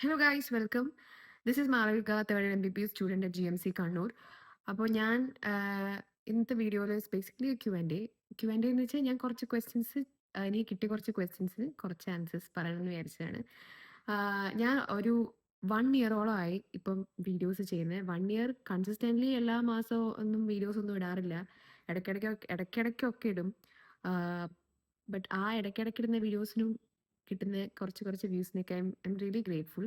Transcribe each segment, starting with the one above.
Hello guys, welcome. This is Malavika, third MBBS student at GMC Kannur. അപ്പോൾ ഞാൻ ഇന്നത്തെ വീഡിയോയിൽ ബേസിക്കലി ക്യു ആൻഡ് എ എന്ന് വെച്ചാൽ ഞാൻ കുറച്ച് ക്വസ്റ്റ്യൻസ് എനിക്ക് കിട്ടിയ കുറച്ച് ക്വസ്റ്റ്യൻസിന് കുറച്ച് ആൻസേഴ്സ് പറയണമെന്ന് വിചാരിച്ചതാണ്. ഞാൻ ഒരു 1 ഇയറോളമായി ഇപ്പം വീഡിയോസ് ചെയ്യുന്നത്. 1 ഇയർ കൺസിസ്റ്റൻ്റ്ലി എല്ലാ മാസവും ഒന്നും വീഡിയോസ് ഒന്നും ഇടാറില്ല. ഇടയ്ക്കിടയ്ക്കൊക്കെ ഇടും. ബട്ട് ആ ഇടയ്ക്കിടയ്ക്കിടുന്ന വീഡിയോസിനും കിട്ടുന്ന കുറച്ച് വ്യൂസിനൊക്കെ ഐ എം റിയലി ഗ്രേറ്റ്ഫുൾ.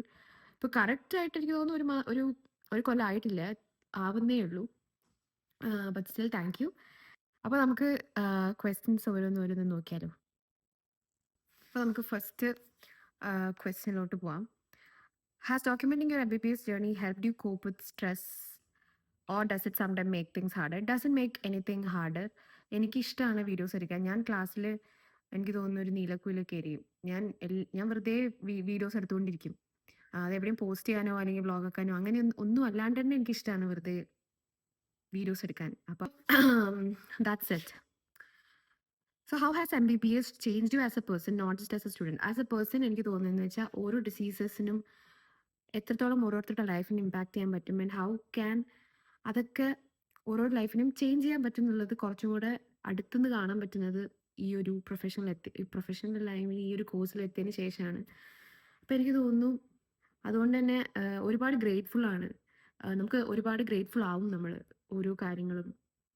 ഇപ്പോൾ കറക്റ്റായിട്ട് എനിക്ക് തോന്നുന്നു ഒരു കൊല്ലം ആയിട്ടില്ല, ആവുന്നേ ഉള്ളൂ. But still thank you. അപ്പോൾ നമുക്ക് ക്വസ്റ്റ്യൻസ് ഓരോന്ന് നോക്കിയാലോ. അപ്പോൾ നമുക്ക് ഫസ്റ്റ് ക്വസ്റ്റ്യനിലോട്ട് പോവാം. Has documenting your MBBS journey help you cope with stress or does it sometime make things harder? Doesn't make anything harder. എനിക്കിഷ്ടമാണ് വീഡിയോസ് എടുക്കാൻ. ഞാൻ ക്ലാസ്സിൽ എനിക്ക് തോന്നുന്നു ഒരു നീലക്കുയിലൊക്കെ എരിയും. ഞാൻ വെറുതെ വീഡിയോസ് എടുത്തുകൊണ്ടിരിക്കും. അതെവിടെയും പോസ്റ്റ് ചെയ്യാനോ അല്ലെങ്കിൽ വ്ളോഗ് ആക്കാനോ അങ്ങനെ ഒന്നും അല്ലാണ്ട് തന്നെ എനിക്കിഷ്ടമാണ് വെറുതെ വീഡിയോസ് എടുക്കാൻ. അപ്പം that's it. So how has MBBS changed you as a person, not just as a student? As a person എനിക്ക് തോന്നുന്നതെന്ന് വെച്ചാൽ ഓരോ ഡിസീസസിനും എത്രത്തോളം ഓരോരുത്തരുടെ ലൈഫിന് ഇമ്പാക്ട് ചെയ്യാൻ പറ്റും ആൻഡ് ഹൗ ക്യാൻ അതൊക്കെ ഓരോ ലൈഫിനും ചേഞ്ച് ചെയ്യാൻ പറ്റും എന്നുള്ളത് കുറച്ചും കൂടെ അടുത്തുനിന്ന് കാണാൻ പറ്റുന്നത് ഈ ഒരു പ്രൊഫഷണൽ ലൈഫിൽ ഈ ഒരു കോഴ്സിൽ എത്തിയതിന് ശേഷമാണ്. അപ്പം എനിക്ക് തോന്നുന്നു അതുകൊണ്ട് തന്നെ ഒരുപാട് ഗ്രേറ്റ്ഫുൾ ആണ്. നമുക്ക് ഒരുപാട് ഗ്രേറ്റ്ഫുൾ ആവും നമ്മൾ ഓരോ കാര്യങ്ങളും,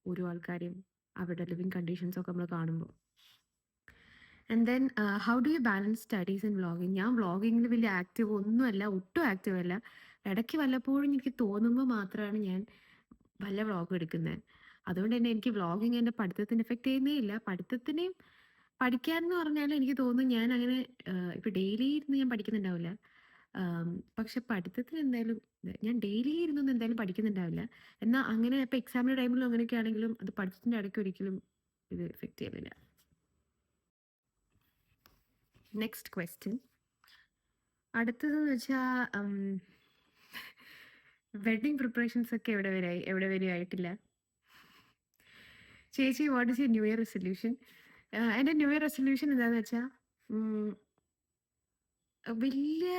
ഓരോ ആൾക്കാരെയും, അവരുടെ ലിവിങ് കണ്ടീഷൻസൊക്കെ നമ്മൾ കാണുമ്പോൾ. And then how do you balance studies and vlogging? ഞാൻ വ്ളോഗിങ്ങിൽ വലിയ ആക്റ്റീവ് ഒന്നുമല്ല, ഒട്ടും ആക്റ്റീവ് അല്ല. ഇടയ്ക്ക് വല്ലപ്പോഴും എനിക്ക് തോന്നുമ്പോൾ മാത്രമാണ് ഞാൻ വല്ല വ്ളോഗ് എടുക്കുന്നത്. അതുകൊണ്ട് തന്നെ എനിക്ക് വ്ളോഗിങ് എൻ്റെ പഠിത്തത്തിന് എഫക്റ്റ് ചെയ്യുന്നേ ഇല്ല. പഠിക്കാൻ എന്ന് പറഞ്ഞാൽ എനിക്ക് തോന്നുന്നു ഞാൻ അങ്ങനെ ഇപ്പോൾ ഡെയിലി ഇരുന്ന് ഞാൻ പഠിക്കുന്നുണ്ടാവില്ല. പക്ഷെ പഠിത്തത്തിന് എന്തായാലും ഞാൻ ഡെയിലി ഇരുന്നൊന്നും എന്തായാലും പഠിക്കുന്നുണ്ടാവില്ല. എന്നാൽ അങ്ങനെ ഇപ്പോൾ എക്സാമിൻ്റെ ടൈമിലും അങ്ങനെയൊക്കെ ആണെങ്കിലും അത് പഠിത്തത്തിൻ്റെ ഇടയ്ക്ക് ഒരിക്കലും ഇത് എഫക്റ്റ് ചെയ്യുന്നില്ല. Next question. അടുത്തതെന്ന് വെച്ചാൽ വെഡിങ് പ്രിപ്പറേഷൻസ് ഒക്കെ എവിടെ വരെ ആയിട്ടില്ല? ചേച്ചി, what is your new year resolution? എൻ്റെ ന്യൂ ഇയർ റെസൊല്യൂഷൻ എന്താണെന്ന് വെച്ചാൽ വലിയ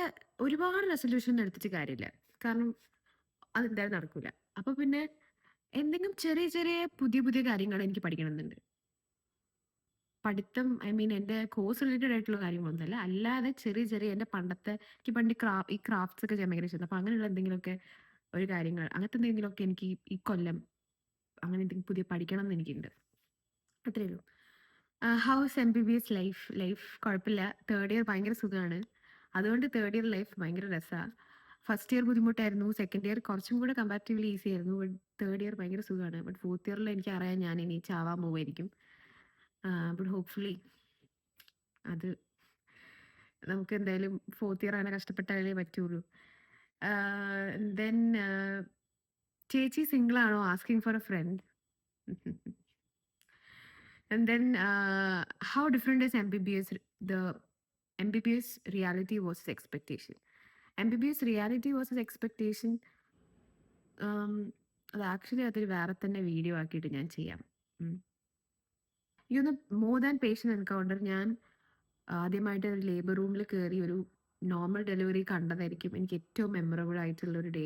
ഒരുപാട് റെസൊല്യൂഷൻ എടുത്തിട്ട് കാര്യമില്ല. കാരണം അതെന്തായാലും നടക്കില്ല. അപ്പോൾ പിന്നെ എന്തെങ്കിലും ചെറിയ ചെറിയ പുതിയ കാര്യങ്ങൾ എനിക്ക് പഠിക്കണമെന്നുണ്ട്. പഠിത്തം എൻ്റെ കോഴ്സ് റിലേറ്റഡ് ആയിട്ടുള്ള കാര്യങ്ങളൊന്നുമല്ല, അല്ലാതെ ചെറിയ എൻ്റെ എനിക്ക് പണ്ട് ഈ ക്രാഫ്റ്റ്സ് ഒക്കെ ചെയ്യാൻ ഭയങ്കര ഇഷ്ടമാണ്. അപ്പോൾ അങ്ങനെയുള്ള എന്തെങ്കിലുമൊക്കെ ഒരു കാര്യങ്ങൾ, അങ്ങനത്തെ എന്തെങ്കിലുമൊക്കെ എനിക്ക് ഈ കൊല്ലം അങ്ങനെ എന്തെങ്കിലും പുതിയ പഠിക്കണം എന്ന് എനിക്കുണ്ട്. അത്രയേ ഉള്ളൂ. ഹൗസ് MBBS ലൈഫ് കുഴപ്പമില്ല. തേർഡ് ഇയർ ഭയങ്കര സുഖമാണ്. അതുകൊണ്ട് തേർഡ് ഇയർ ലൈഫ് ഭയങ്കര രസമാണ്. ഫസ്റ്റ് ഇയർ ബുദ്ധിമുട്ടായിരുന്നു, സെക്കൻഡ് ഇയർ കുറച്ചും കൂടെ കമ്പാരിറ്റീവ്ലി ഈസി ആയിരുന്നു. ബട്ട് തേർഡ് ഇയർ ഭയങ്കര സുഖമാണ്. ബട്ട് ഫോർത്ത് ഇയറിൽ എനിക്കറിയാം ഞാൻ ഇനി ചാവാൻ പോവായിരിക്കും. ബട്ട് ഹോപ്പ്ഫുള്ളി അത് നമുക്ക് എന്തായാലും ഫോർത്ത് ഇയർ അങ്ങനെ കഷ്ടപ്പെട്ടാലേ പറ്റുള്ളൂ. ദെൻ ചേച്ചി സിംഗിൾ ആണോ? Asking for a friend. And then how different is the MBBS reality versus expectation? MBBS reality versus expectation, അത് ആക്ച്വലി അതൊരു വേറെ തന്നെ വീഡിയോ ആക്കിയിട്ട് ഞാൻ ചെയ്യാം. മോർ ദാൻ പേഷ്യൻ്റ് എൻകൗണ്ടർ, ഞാൻ ആദ്യമായിട്ട് ഒരു ലേബർ റൂമിൽ കയറി ഒരു നോർമൽ ഡെലിവറി കണ്ടതായിരിക്കും എനിക്ക് ഏറ്റവും മെമ്മറബിൾ ആയിട്ടുള്ളൊരു ഡേ.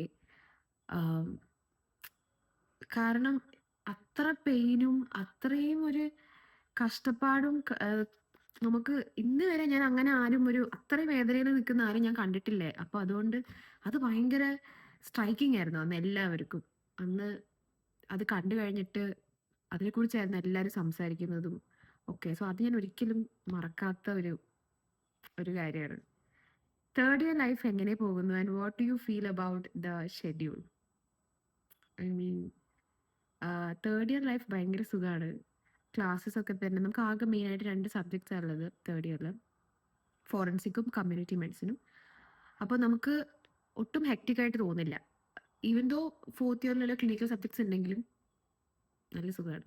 കാരണം അത്ര പെയിനും അത്രയും ഒരു കഷ്ടപ്പാടും നമുക്ക് ഇന്ന് വരെ ഞാൻ അങ്ങനെ ആരും അത്രയും വേദനയിൽ നിൽക്കുന്ന ആരും ഞാൻ കണ്ടിട്ടില്ലേ. അപ്പോൾ അതുകൊണ്ട് അത് ഭയങ്കര സ്ട്രൈക്കിംഗ് ആയിരുന്നു അന്ന് എല്ലാവർക്കും. അന്ന് അത് കണ്ടു കഴിഞ്ഞിട്ട് അതിനെക്കുറിച്ചായിരുന്നു എല്ലാവരും സംസാരിക്കുന്നതും ഒക്കെ. സോ അത് ഞാൻ ഒരിക്കലും മറക്കാത്ത ഒരു കാര്യമാണ്. തേർഡ് ഇയർ ലൈഫ് എങ്ങനെ പോകുന്നു and what do you feel about the schedule? Third year life ഭയങ്കര സുഖമാണ്. ക്ലാസ്സസ് ഒക്കെ തന്നെ നമുക്ക് ആകെ മെയിനായിട്ട് 2 സബ്ജക്ട്സാണ് ഉള്ളത് തേർഡ് ഇയറിൽ, ഫോറൻസിക്കും കമ്മ്യൂണിറ്റി മെഡിസിനും. അപ്പോൾ നമുക്ക് ഒട്ടും ഹെക്റ്റിക്കായിട്ട് തോന്നില്ല. ഈവൻ ദോ ഫോർത്ത് ഇയറിലുള്ള ക്ലിനിക്കൽ സബ്ജക്ട്സ് ഉണ്ടെങ്കിലും നല്ല സുഖമാണ്.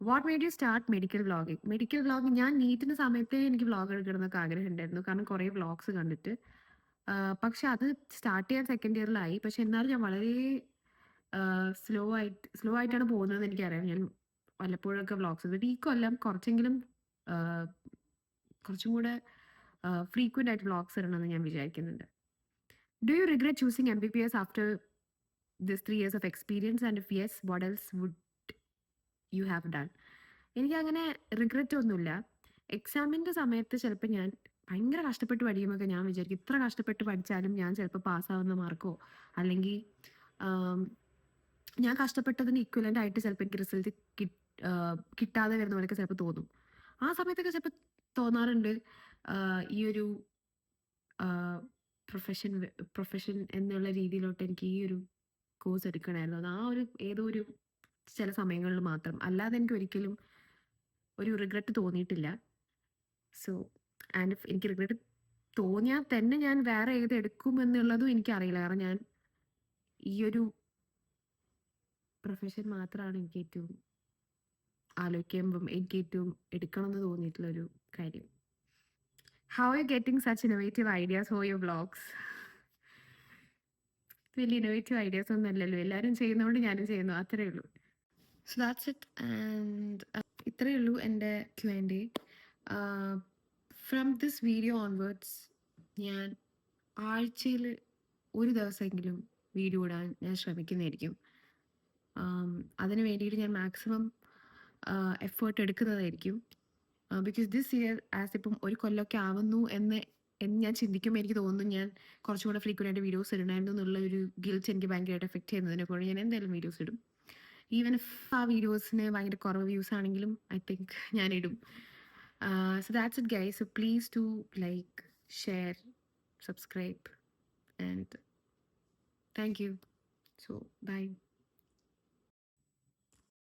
What made you start medical vlogging? ഞാൻ നീറ്റിൻ്റെ സമയത്തേ എനിക്ക് വ്ളോഗ് എടുക്കണമെന്നൊക്കെ ആഗ്രഹം ഉണ്ടായിരുന്നു, കാരണം കുറേ വ്ളോഗ്സ് കണ്ടിട്ട്. പക്ഷെ അത് സ്റ്റാർട്ട് ചെയ്യാൻ സെക്കൻഡ് ഇയറിലായി. പക്ഷെ എന്നാലും ഞാൻ വളരെ സ്ലോ ആയിട്ടാണ് പോകുന്നതെന്ന് എനിക്കറിയാം. ഞാൻ വല്ലപ്പോഴൊക്കെ വ്ളോഗ്സ് എടുത്തിട്ട് ഈ കൊല്ലം കുറച്ചും കൂടെ ഫ്രീക്വൻ്റ് ആയിട്ട് വ്ളോഗ്സ് ഇടണമെന്ന് ഞാൻ വിചാരിക്കുന്നുണ്ട്. Do you regret choosing MBBS after this 3 years of experience? And if yes, what else would you have done? എനിക്ക് അങ്ങനെ റിഗ്രറ്റ് ഒന്നുമില്ല. എക്സാമിൻ്റെ സമയത്ത് ചിലപ്പോൾ ഞാൻ ഭയങ്കര കഷ്ടപ്പെട്ട് പഠിക്കുമ്പോൾ ഞാൻ വിചാരിക്കും ഇത്ര കഷ്ടപ്പെട്ട് പഠിച്ചാലും ഞാൻ ചിലപ്പോൾ പാസ്സാവുന്ന മാർക്കോ അല്ലെങ്കിൽ ഞാൻ കഷ്ടപ്പെട്ടതിന് ഇക്വലൻ്റ് ആയിട്ട് ചിലപ്പോൾ എനിക്ക് റിസൾട്ട് കിട്ടാതെ വരുന്ന പോലെയൊക്കെ ചിലപ്പോൾ തോന്നും. ആ സമയത്തൊക്കെ ചിലപ്പോൾ തോന്നാറുണ്ട് ഈ ഒരു പ്രൊഫഷൻ എന്നുള്ള രീതിയിലോട്ട് എനിക്ക് ഈ ഒരു കോഴ്സ് എടുക്കണമായിരുന്നു. അത് ആ ഒരു ഏതോ ഒരു ചില സമയങ്ങളിൽ മാത്രം, അല്ലാതെ എനിക്ക് ഒരിക്കലും ഒരു റിഗ്രറ്റ് തോന്നിയിട്ടില്ല. സോ ആൻഡ് ഇഫ് എനിക്ക് റിഗ്രറ്റ് തോന്നിയാൽ തന്നെ ഞാൻ വേറെ ഏത് എടുക്കുമെന്നുള്ളതും എനിക്കറിയില്ല. കാരണം ഞാൻ ഈ ഒരു പ്രൊഫഷൻ മാത്രമാണ് എനിക്ക് ഏറ്റവും ആലോചിക്കുമ്പം എനിക്ക് ഏറ്റവും എടുക്കണമെന്ന് തോന്നിയിട്ടുള്ളൊരു കാര്യം. How you getting such innovative ideas for your vlogs? വലിയ ഇന്നോവേറ്റീവ് ഐഡിയാസ് ഒന്നും അല്ലല്ലോ, എല്ലാവരും ചെയ്യുന്നതുകൊണ്ട് ഞാനും ചെയ്യുന്നു, അത്രേ ഉള്ളൂ. So that's it. ആൻഡ് ഇത്രയേ ഉള്ളൂ എൻ്റെ Q&A. From this video onwards ഞാൻ ആഴ്ചയിൽ ഒരു ദിവസമെങ്കിലും വീഡിയോ ഇടാൻ ഞാൻ ശ്രമിക്കുന്നതായിരിക്കും. അതിന് വേണ്ടിയിട്ട് ഞാൻ മാക്സിമം എഫേർട്ട് എടുക്കുന്നതായിരിക്കും. ബിക്കോസ് ദിസ് ഇയർ ആസ് ഇപ്പം ഒരു കൊല്ലമൊക്കെ ആവുന്നു എന്ന് ഞാൻ ചിന്തിക്കുമ്പോൾ എനിക്ക് തോന്നുന്നു ഞാൻ കുറച്ചുകൂടെ ഫ്രീക്വൻ്റ് ആയിട്ട് വീഡിയോസ് ഇടണമായിരുന്നു എന്നുള്ള ഒരു ഗിൽറ്റ് എനിക്ക് ഭയങ്കരമായിട്ട് എഫക്റ്റ് ചെയ്യുന്നതിനെ കൊണ്ട് ഞാൻ എന്തായാലും വീഡിയോസ് ഇടും. ഈവൻ ഇഫ് ആ വീഡിയോസിന് ഭയങ്കര കുറവ് വ്യൂസ് ആണെങ്കിലും ഐ തിങ്ക് ഞാൻ ഇടും. So that's it, guys. So please do like, share, subscribe, and thank you. So bye.